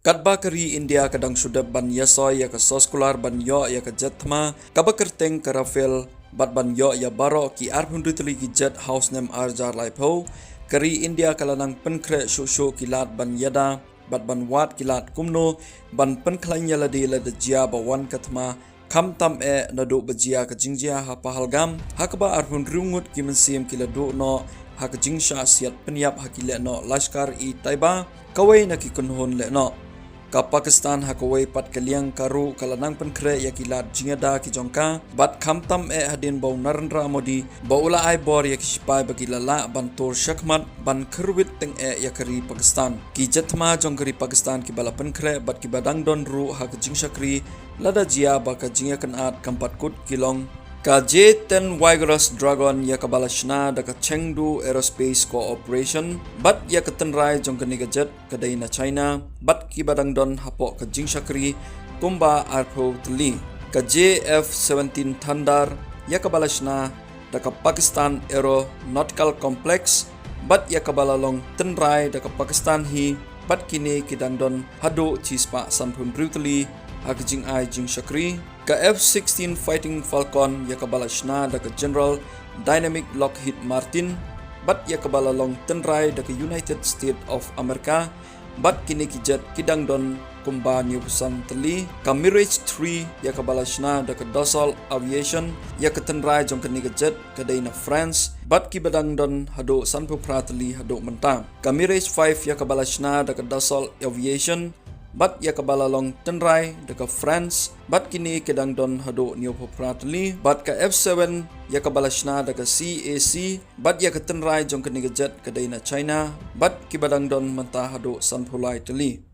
Katba kari India kadang sudah ban yasoy ya ke soskular ban yo ya ke jatma kabakerteng ke Rafael bat ban yo ya baro ki arpundutli ki jet house nem arjar laipo kari India kalanang penkre shushu kilat ban yada bat ban wat kilat kumno ban penklanya ladi lada jia bawan katma kam tam nadu bajia ke jingjia ha pahalgam hakba arpun rungut ki mensim kiladu no hak jingsha siat penyap hakile no lashkar i taiba kawai na ki kunhon le no ka Pakistan hakawai pat kaliang karu kalanang penkre ya kilat jingada ki jongka bat kamtam hadin bau Narendra Modi baula ai bor ya kispai bagi lala bantur syakmat ban kerwit teng ya kari Pakistan ki jatma jongkari Pakistan ki bala penkre bat ki badang don ru hak jingshakri lada jia baka jingya kanat kampat kut kilong ka J-10 Vigorous Dragon ya kabalashna da ka Chengdu Aerospace Cooperation bat ya ketenrai jong kani gajet kadai na China bat ki badang don hapo ka jingshakri kumba arpo tli ka JF-17 Thunder ya kabalashna da ka Pakistan Aeronautical Complex bat ya kabalalong tenrai da ka Pakistan hi bat kini kidang don hado chispa sampun brutally hakjing ai jingshakri ka F-16 Fighting Falcon ya kabalashna da ka General Dynamic Lockheed Martin bat ya kabalalong tenrai da ka United States of America bat kini kijet kidang don kumba New Busan teli ka Mirage 3 ya kabalashna da ka Dassault Aviation ya ka tenrai jong kani jet kadai na France bat ki badang don hado sanpu prateli hado mentang ka Mirage 5 ya kabalashna da ka Dassault Aviation bat ya kabalalong tenrai deka France bat kini kedang don hado niyo popratli bat ka F7 ya kabalashna deka CAC bat ya ka tenrai jong kani jet kadai na China bat kibadang don mentah hado sanpulai teli